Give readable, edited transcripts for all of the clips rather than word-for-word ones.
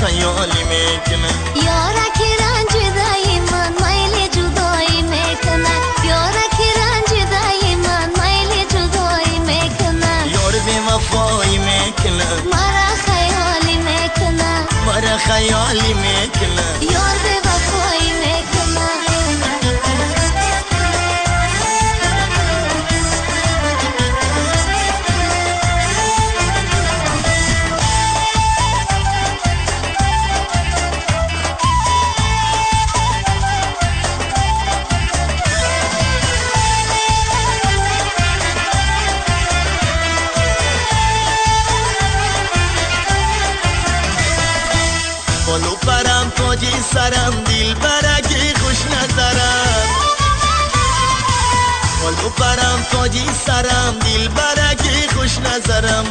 خیالی میکنه یارک رنج دای من میل جدایی میکنه یارک رنج دای من میل جدایی میکنه یار بی وفایی میکنه مرا خیالی میکنه مرا خیالی میکنه یار به وفایی میکنه بالو پرم تاجی سرم دل برگی خوش نظرم بالو پرم تاجی سرم دل برگی خوش نظرم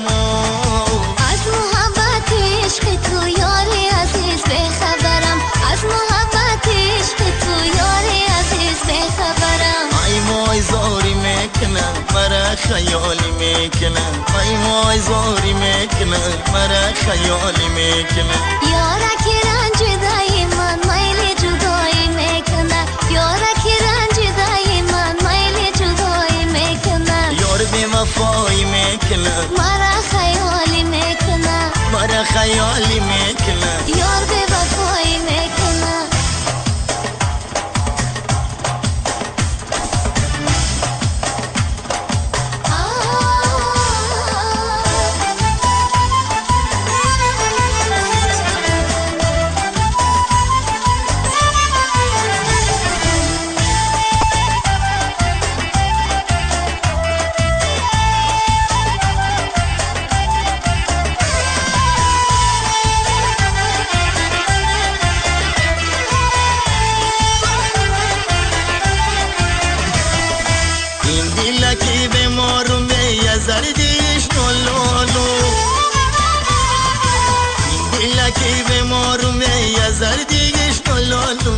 از محبت عشق تو یاری عزیز بخبرم از محبت عشق تو یاری عزیز بخبرم ای مای زاری میکنه مرا خیالی میکنه ای مای زاری میکنه مرا خیالی میکنه یارک رنج دای من میل جدایی میکنه یارک رنج دای من میل جدایی میکنه یار بی وفایی میکنه مرا خیالی میکنه مرا خیالی میکنه یار به وفایی میکنه این دل که به مارم یه زردیش نولولو این دل که به مارم یه زردیش نولولو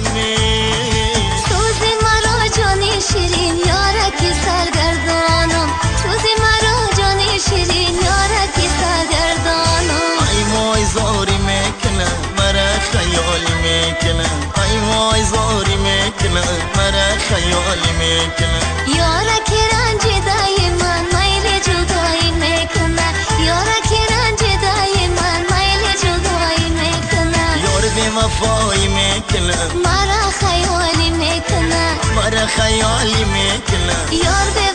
سوز مرا جانی شیرین یارکی سرگردانم سوز مرا جانی شیرین یارکی سرگردانم ای مای زاری میکنه مرا خیالی میکنه ای مای زاری میکنه مرا خیالی میکنه یارک رنج دای من میل جدایی میکنه یارک رنج دای من میل جدایی میکنه یار بی وفایی میکنه مرا خیالی میکنه مرا خیالی میکنه یار به